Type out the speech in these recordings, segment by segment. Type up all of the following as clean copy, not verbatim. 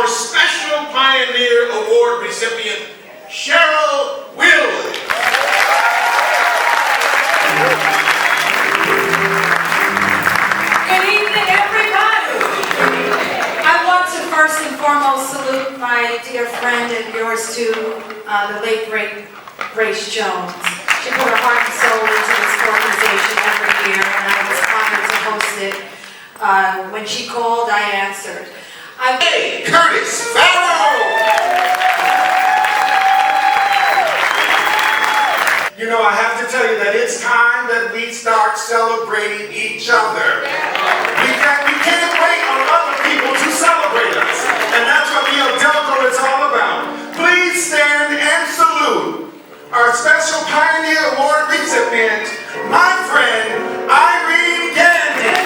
our Special Pioneer Award recipient, Cheryl Will. Good evening, everybody. I want to first and foremost salute my dear friend and yours too, the late great Grace Jones. She put her heart and soul into this organization every year, and I was honored to host it. When she called, I answered. Hey, Curtis Farrow! You know, I have to tell you that it's time that we start celebrating each other. We can't wait on other people to celebrate us. And that's what the Audelco is all about. Please stand and salute our Special Pioneer Award recipient, my friend, Irene Gandy.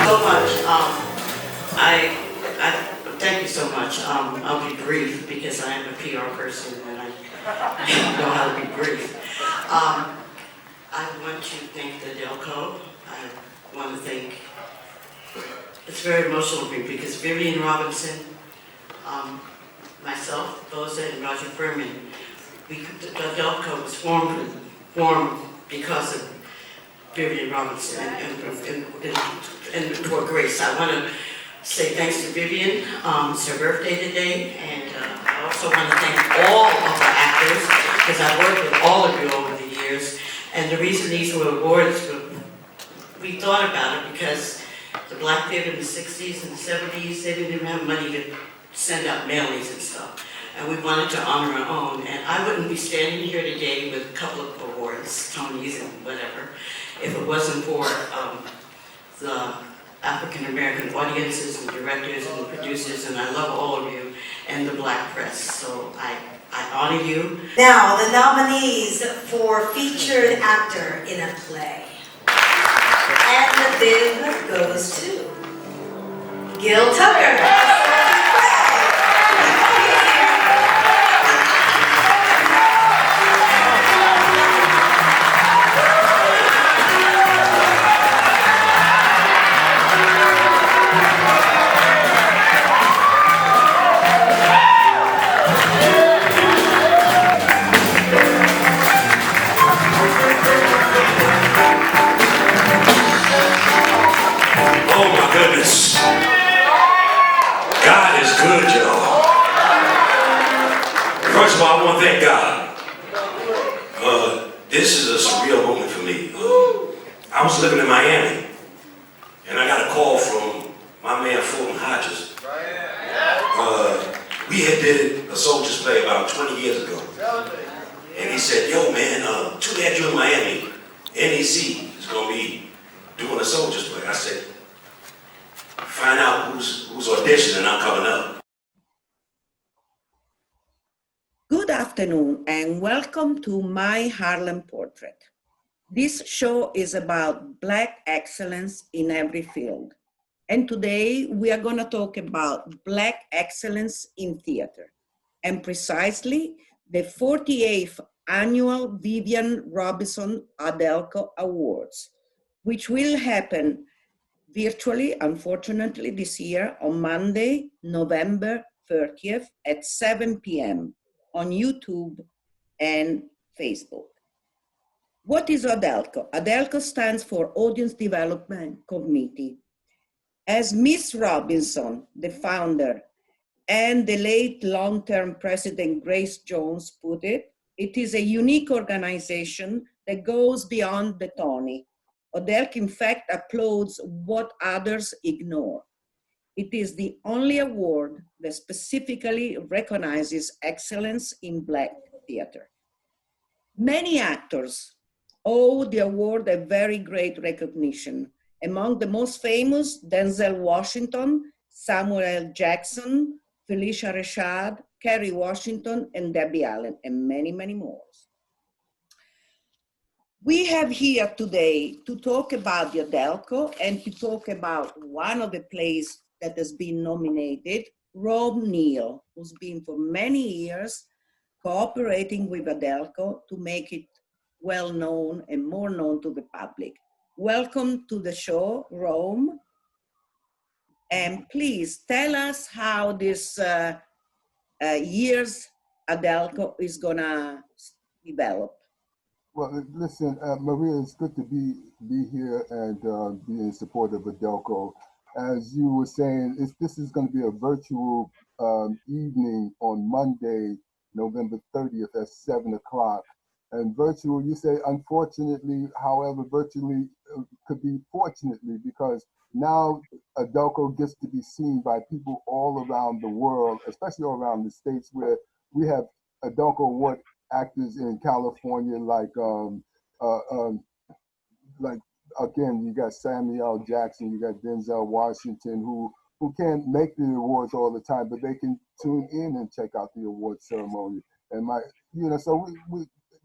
So much. I thank you so much. I'll be brief because I am a PR person and I know how to be brief. I want to thank the Audelco. I want to thank. It's very emotional for me because Vivian Robinson, myself, Boza, and Roger Furman, the Audelco was formed because of Vivian Robinson and for Grace. I want to say thanks to Vivian. It's her birthday today, and I also want to thank all of the actors because I've worked with all of you over the years. And the reason these were awards, we thought about it because the Black theater in the 60s and the 70s, they didn't even have money to send out mailings and stuff. And we wanted to honor our own. And I wouldn't be standing here today with a couple of awards, Tonys and whatever, if it wasn't for the African-American audiences and directors and producers, and I love all of you, and the Black press. So I honor you. Now, the nominees for featured actor in a play. And the bid goes to Gil Tucker. God is good, y'all. First of all, I want to thank God. This is a surreal moment for me. I was living in Miami, and I got a call from my man Fulton Hodges. We had did a soldier's play about 20 years ago. And he said, yo man, too bad you're in Miami. NEC is going to be doing a soldier's play. I said, find out who's auditioning and I'm coming up. Good afternoon and welcome to My Harlem Portrait. This show is about Black excellence in every field. And today we are going to talk about Black excellence in theater, and precisely the 48th annual Vivian Robinson Audelco Awards, which will happen virtually, unfortunately, this year on Monday, November 30th at 7 p.m. on YouTube and Facebook. What is Audelco? Audelco stands for Audience Development Committee. As Miss Robinson, the founder, and the late long-term president Grace Jones put it, it is a unique organization that goes beyond the Tony. Audelco, in fact, applauds what others ignore. It is the only award that specifically recognizes excellence in Black theater. Many actors owe the award a very great recognition. Among the most famous, Denzel Washington, Samuel L. Jackson, Felicia Rashad, Kerry Washington, and Debbie Allen, and many, many more. We have here today to talk about the Audelco and to talk about one of the plays that has been nominated, Rob Neal, who's been for many years cooperating with Audelco to make it well known and more known to the public. welcome to the show, Rome. And please tell us how this year's Audelco is gonna develop. Well, listen, Maria, it's good to be here and be in support of Audelco. As you were saying, this is going to be a virtual evening on Monday, November 30th at 7 o'clock. And virtual, you say, unfortunately, however, virtually could be fortunately, because now Audelco gets to be seen by people all around the world, especially all around the States, where we have Audelco Award actors in California like again, you got Samuel L. Jackson, you got Denzel Washington, who can't make the awards all the time, but they can tune in and check out the award ceremony. And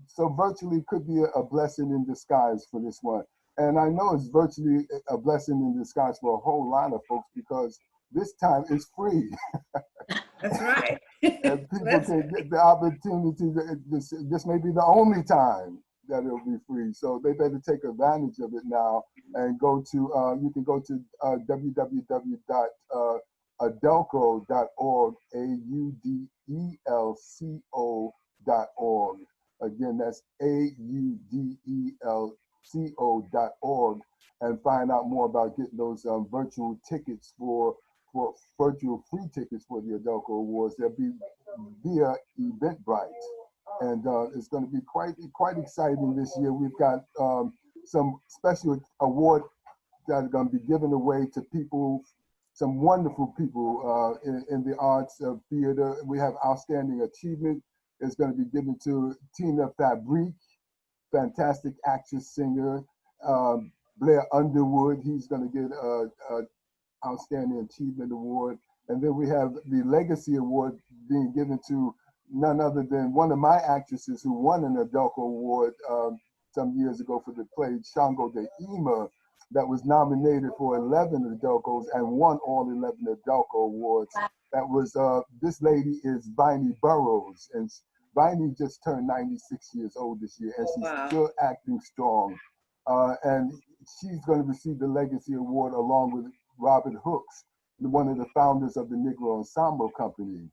so virtually could be a blessing in disguise for this one. And I know it's virtually a blessing in disguise for a whole lot of folks, because this time it's free. That's right. And people can get the opportunity. This may be the only time that it'll be free, so they better take advantage of it now and go to. You can go to www.audelco.org, AUDELCO.org. Again, that's AUDELCO.org, and find out more about getting those virtual tickets for virtual free tickets for the Audelco Awards. They'll be via Eventbrite, and it's going to be quite exciting this year. We've got some special awards that are going to be given away to people, some wonderful people in the arts of theater. We have outstanding achievement. It's going to be given to Tina Fabrique, fantastic actress, singer. Blair Underwood, he's going to get a Outstanding Achievement Award. And then we have the Legacy Award being given to none other than one of my actresses who won an Audelco Award some years ago for the play Shango de Ima, that was nominated for 11 Audelcos and won all 11 Audelco Awards. That was, this lady is Viney Burrows, and Viney just turned 96 years old this year, and she's still acting strong. And she's going to receive the Legacy Award along with Robert Hooks, one of the founders of the Negro Ensemble Company.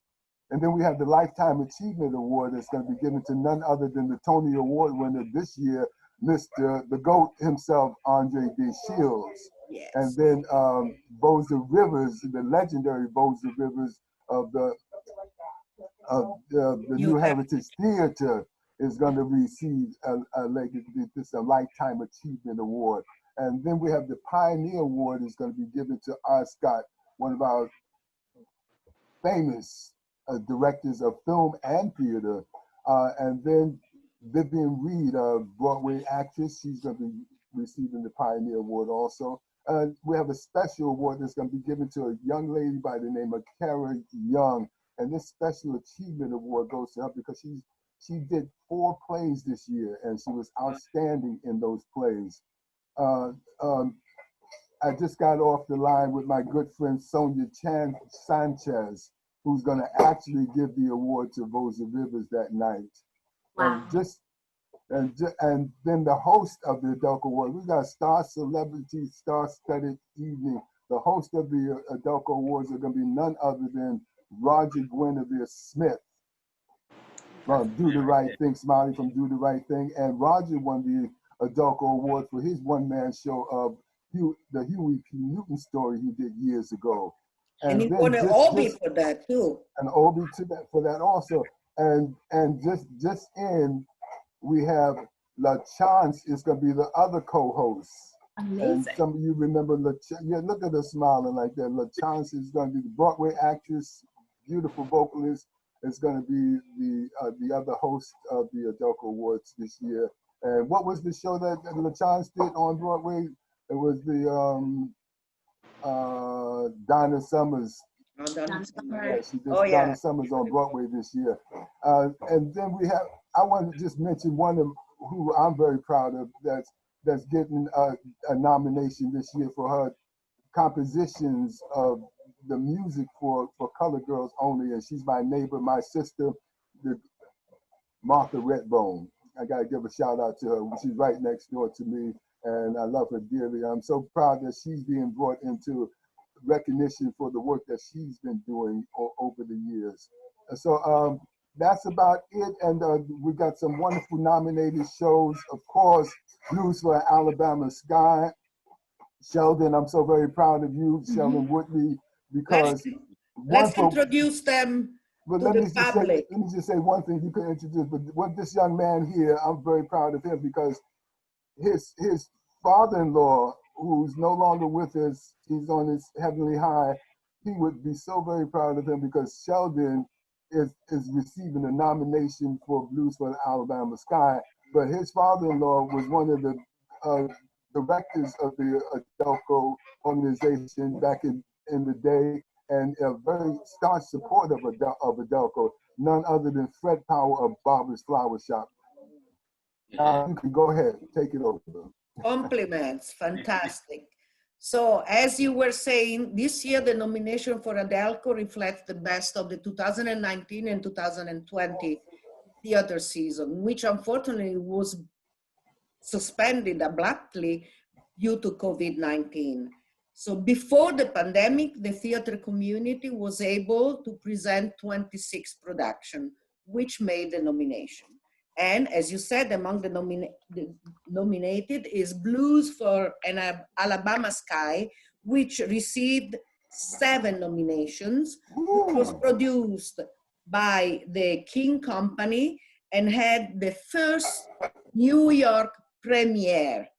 And then we have the Lifetime Achievement Award that's going to be given to none other than the Tony Award winner this year, Mr. the GOAT himself, Andre D. Shields. Yes. And then Boza Rivers, the legendary Boza Rivers of the New Heritage Theater, is going to receive a Lifetime Achievement Award. And then we have the Pioneer Award is going to be given to R. Scott, one of our famous directors of film and theater. And then Vivian Reed, a Broadway actress, she's going to be receiving the Pioneer Award also. We have a special award that's going to be given to a young lady by the name of Kara Young. And this Special Achievement Award goes to her because she did 4 plays this year, and she was outstanding in those plays. I just got off the line with my good friend Sonia Sanchez, who's going to actually give the award to Boza Rivers that night. Wow. And then the host of the Audelco Awards, we got star celebrity, star-studded evening. The host of the Audelco Awards are going to be none other than Roger Guinevere Smith from Do the Right Thing, Smiley from Do the Right Thing. And Roger won the Audelco Award for his one-man show of the Huey P. Newton story he did years ago. And he won an Obie for that too. An Obie for that also. And just in, we have La Chance is going to be the other co-host. Amazing. And some of you remember La Chance. Yeah, look at her smiling like that. La Chance is going to be the Broadway actress, beautiful vocalist. Is going to be the other host of the Audelco Awards this year. And what was the show that La Chance did on Broadway? It was the Donna Summers. Yeah, she did Donna Summers on Broadway this year. And then we have, I want to just mention one of who I'm very proud of that's getting a nomination this year for her compositions of the music for Color Girls Only. And she's my neighbor, my sister, Martha Redbone. I got to give a shout out to her. She's right next door to me. and I love her dearly. I'm so proud that she's being brought into recognition for the work that she's been doing over the years. So that's about it. And we got some wonderful nominated shows. Of course, Blues for Alabama Sky. Sheldon, I'm so very proud of you, Sheldon Woodley, because let's introduce them to the public. Let me just say one thing you can introduce, but what this young man here, I'm very proud of him because his father-in-law, who's no longer with us, he's on his heavenly high, he would be so very proud of him because Sheldon is receiving a nomination for Blues for the Alabama Sky, but his father-in-law was one of the directors of the Audelco organization back in the day, and a very staunch supporter of Audelco, none other than Fred Power of Barber's Flower Shop. You can go ahead, take it over. Compliments, fantastic. So as you were saying, this year the nomination for Audelco reflects the best of the 2019 and 2020 theater season, which unfortunately was suspended abruptly due to COVID-19. So before the pandemic, the theater community was able to present 26 productions, which made the nomination. And as you said, among the nominated is Blues for an Alabama Sky, which received 7 nominations, which was produced by the King Company and had the first New York premiere.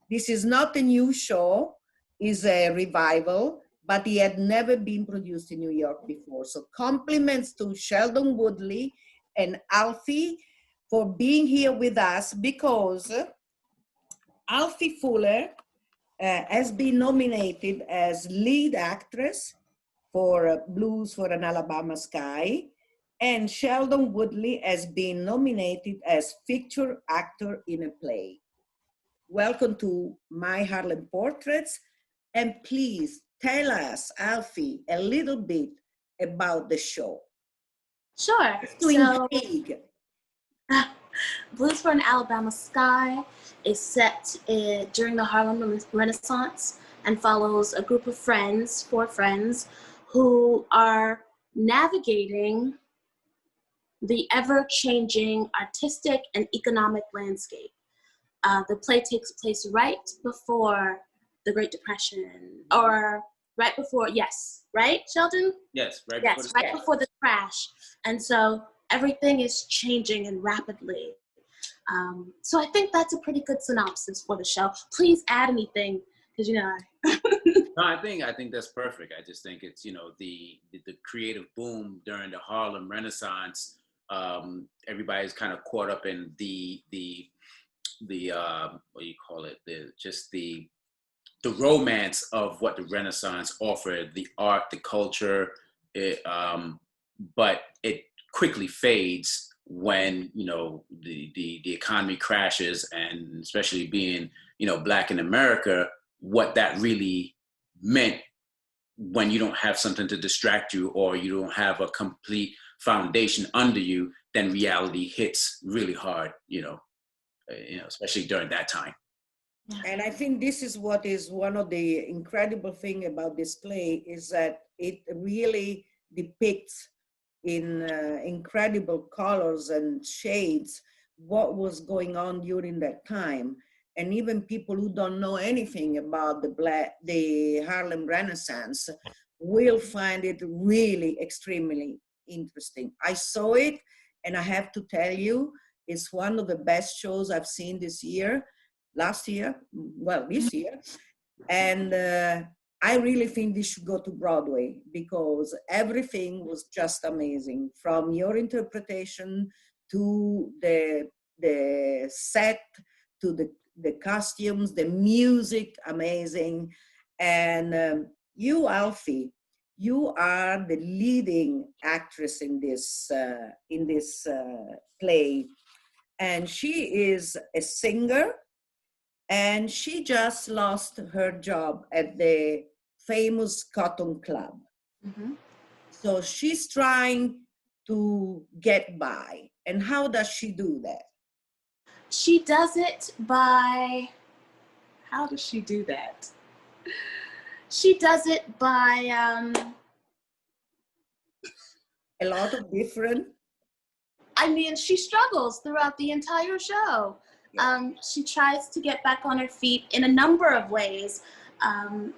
This is not a new show, it's a revival, but it had never been produced in New York before. So compliments to Sheldon Woodley and Alfie for being here with us, because Alfie Fuller has been nominated as lead actress for Blues for an Alabama Sky, and Sheldon Woodley has been nominated as feature actor in a play. Welcome to My Harlem Portraits, and please tell us, Alfie, a little bit about the show. Sure. To intrigue. Blues for an Alabama Sky is set during the Harlem Renaissance and follows a group of friends, 4 friends, who are navigating the ever-changing artistic and economic landscape. The play takes place right before the Great Depression, or right before, yes, right, Sheldon? Yes, right before the crash. And so everything is changing and rapidly. So I think that's a pretty good synopsis for the show. Please add anything, because you know. No, I think that's perfect. I just think it's, you know, the creative boom during the Harlem Renaissance. Everybody's kind of caught up in the what do you call it? The romance of what the Renaissance offered, the art, the culture, but it quickly fades when, you know, the economy crashes, and especially being, you know, Black in America, what that really meant when you don't have something to distract you, or you don't have a complete foundation under you, then reality hits really hard, you know, especially during that time. And I think this is what is one of the incredible thing about this play, is that it really depicts in incredible colors and shades what was going on during that time. And even people who don't know anything about the Harlem Renaissance will find it really extremely interesting. I saw it, and I have to tell you, it's one of the best shows I've seen this year. This year. And I really think this should go to Broadway, because everything was just amazing, from your interpretation to the set, to the costumes, the music, amazing. And you, Alfie, you are the leading actress in this play. And she is a singer, and she just lost her job at the famous Cotton Club. Mm-hmm. So she's trying to get by. And how does she do that? She does it by How does she do that? She does it by, A lot of different. I mean, she struggles throughout the entire show. Yeah. She tries to get back on her feet in a number of ways.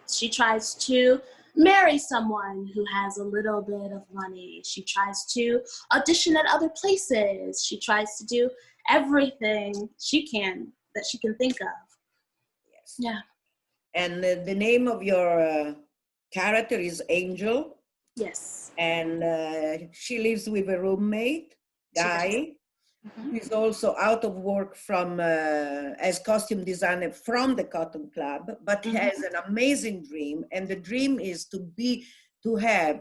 She tries to marry someone who has a little bit of money. She tries to audition at other places. She tries to do everything she can that she can think of. Yes. Yeah. And the name of your character is Angel. Yes. And she lives with a roommate, Guy. He's also out of work from as costume designer from the Cotton Club, but he has an amazing dream, and the dream is to have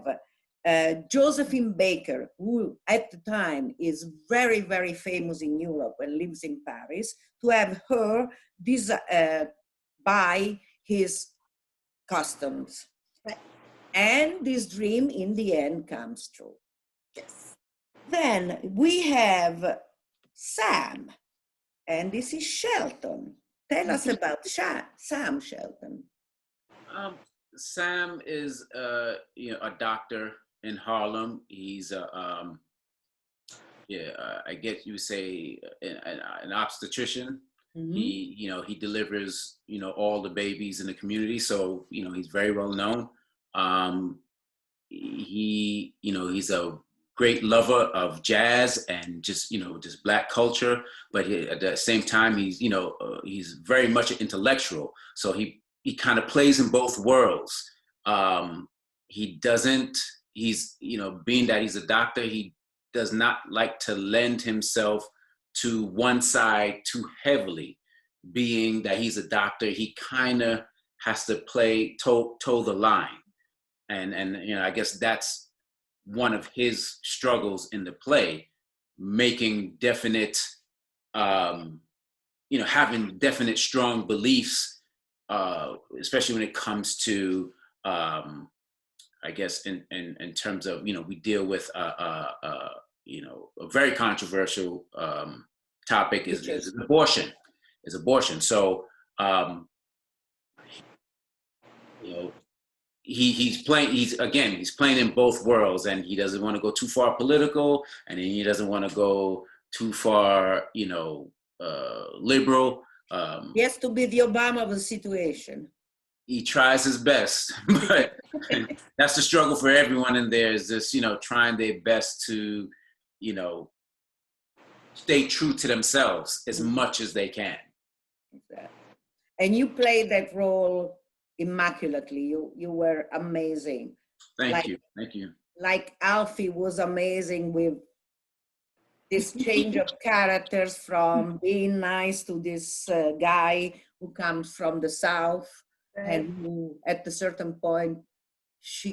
Josephine Baker, who at the time is very, very famous in Europe and lives in Paris, to have her buy his costumes. Right. And this dream in the end comes true. Yes. Then we have Sam, and this is Shelton. Tell us about Sam, Shelton. Sam is a doctor in Harlem. He's I guess you would say an obstetrician. He delivers all the babies in the community, so he's very well known. He's a great lover of jazz and just black culture, but at the same time he's very much an intellectual, so he kind of plays in both worlds. Being that he's a doctor, he does not like to lend himself to one side too heavily. Being that he's a doctor, he kind of has to toe the line, and I guess that's one of his struggles in the play, making definite, having definite strong beliefs, especially when it comes to, I guess in terms of, we deal with, a very controversial topic is abortion. So, he's playing in both worlds, and he doesn't want to go too far political, and then he doesn't want to go too far, liberal. He has to be the Obama of the situation. He tries his best, but that's the struggle for everyone in there, is this, trying their best to, stay true to themselves as much as they can. And you played that role immaculately. You were amazing. Thank you. Like Alfie was amazing with this change of characters from being nice to this guy who comes from the South, and who at a certain point she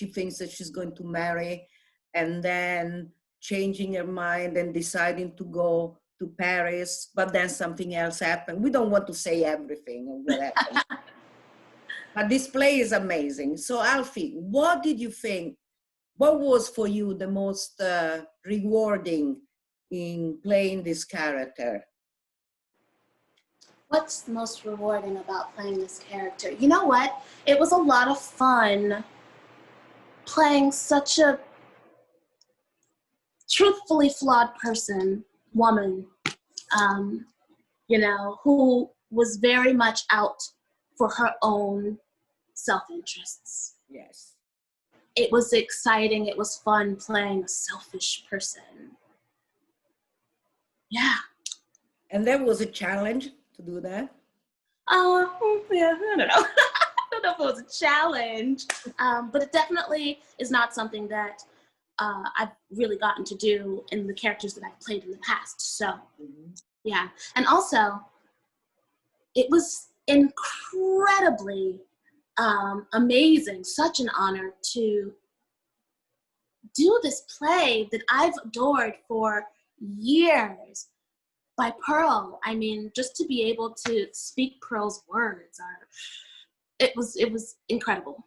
thinks that she's going to marry, and then changing her mind and deciding to go to Paris, but then something else happened. We don't want to say everything of what happened. But this play is amazing. So Alfie, what did you think? What was for you the most rewarding in playing this character? What's the most rewarding about playing this character? You know what? It was a lot of fun playing such a truthfully flawed woman, who was very much out for her own self-interests. Yes. It was exciting. It was fun playing a selfish person. Yeah. And there was a challenge to do that? Yeah, I don't know. I don't know if it was a challenge, but it definitely is not something that I've really gotten to do in the characters that I've played in the past. So, yeah. And also, it was incredibly amazing, such an honor to do this play that I've adored for years by Pearl. I mean, just to be able to speak Pearl's words, it was incredible.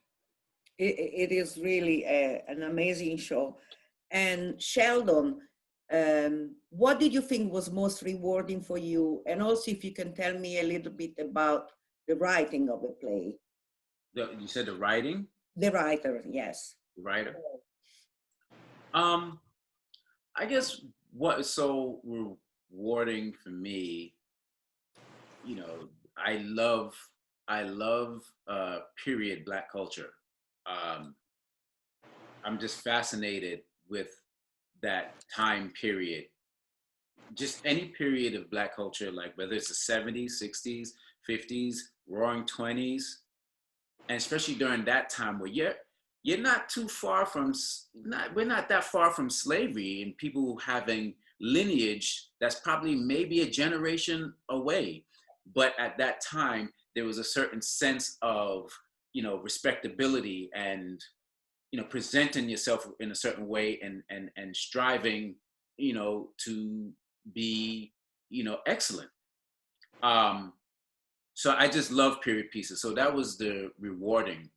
It is really an amazing show. And Sheldon, what did you think was most rewarding for you? And also if you can tell me a little bit about the writing of the play. You said the writing? The writer, yes. The writer. I guess what is so rewarding for me, you know, I love period Black culture. I'm just fascinated with that time period. Just any period of Black culture, like whether it's the 70s, 60s, 50s, roaring 20s, and especially during that time where you're not too far from, we're not that far from slavery and people having lineage that's probably maybe a generation away. But at that time, there was a certain sense of, you know, respectability and, you know, presenting yourself in a certain way and striving, you know, to be, you know, excellent. So I just love period pieces. So that was the rewarding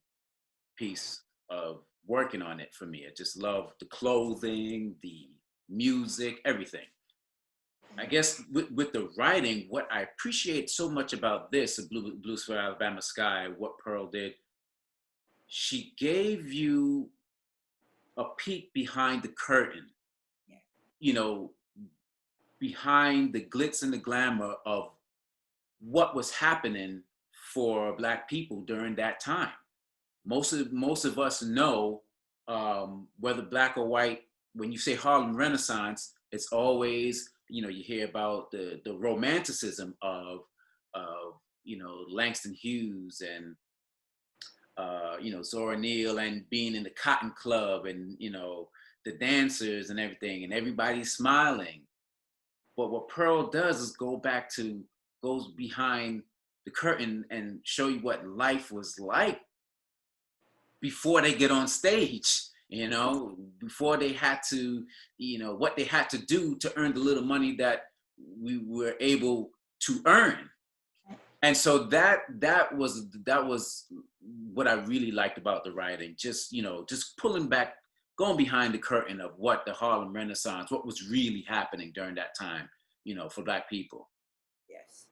piece of working on it for me. I just love the clothing, the music, everything. I guess with the writing, what I appreciate so much about this, Blues for Alabama Sky, what Pearl did, she gave you a peek behind the curtain, you know, behind the glitz and the glamour of what was happening for Black people during that time. Most of us know, whether Black or white, when you say Harlem Renaissance, it's always, you know, you hear about the romanticism of you know, Langston Hughes and you know, Zora Neale, and being in the Cotton Club and, you know, the dancers and everything, and everybody's smiling. But what Pearl does is goes behind the curtain and show you what life was like before they get on stage, you know, before they had to, you know, what they had to do to earn the little money that we were able to earn. And so that was what I really liked about the writing. Just, you know, just pulling back, going behind the curtain of what the Harlem Renaissance, what was really happening during that time, you know, for Black people. Yes,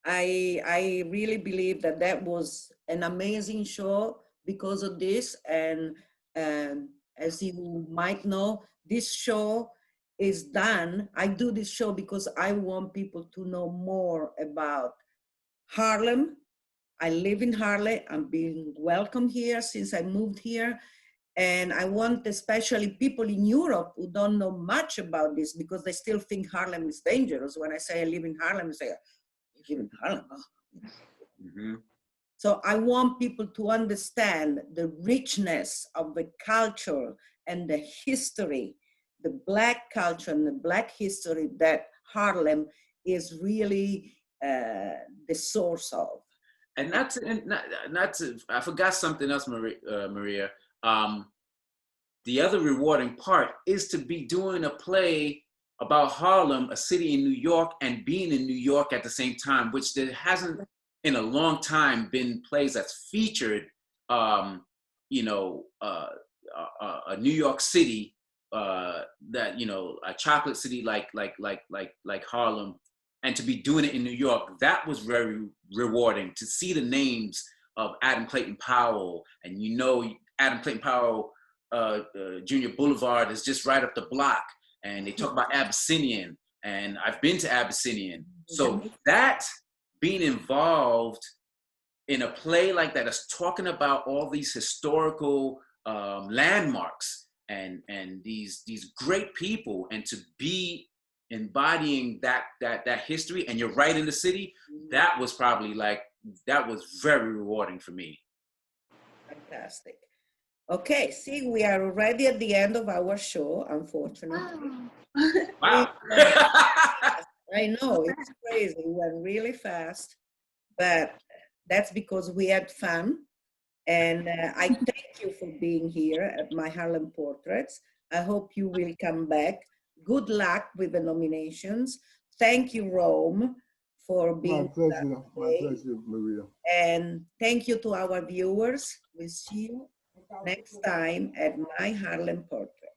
I really believe that that was an amazing show because of this. And as you might know, this show is done. I do this show because I want people to know more about Harlem. I live in Harlem. I'm being welcomed here since I moved here. And I want especially people in Europe who don't know much about this because they still think Harlem is dangerous. When I say I live in Harlem, they say, you live in Harlem? Mm-hmm. So I want people to understand the richness of the culture and the history, the Black culture and the Black history that Harlem is really the source of. And not to, I forgot something else, Maria. The other rewarding part is to be doing a play about Harlem, a city in New York, and being in New York at the same time, which there hasn't in a long time been plays that's featured, you know, a New York City, that, you know, a chocolate city like Harlem, and to be doing it in New York. That was very rewarding to see the names of Adam Clayton Powell, and, you know, Adam Clayton Powell Junior Boulevard is just right up the block, and they talk about Abyssinian, and I've been to Abyssinian. So that being involved in a play like that is talking about all these historical landmarks and these great people, and to be embodying that history, and you're right in the city, that was probably that was very rewarding for me. Fantastic. Okay, see, we are already at the end of our show, unfortunately. Wow. I know, it's crazy. It went really fast, but that's because we had fun. And I thank you for being here at my Harlem Portraits. I hope you will come back. Good luck with the nominations. Thank you, Rome, for being my pleasure, Maria. And thank you to our viewers. We'll see you next time at my Harlem Portrait.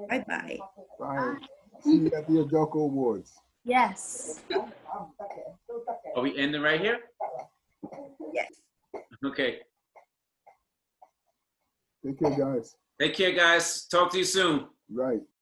Bye-bye. Bye. See you at the Audelco Awards. Yes. Are we ending right here? Yes. Okay. Take care, guys. Take care, guys. Talk to you soon. Right.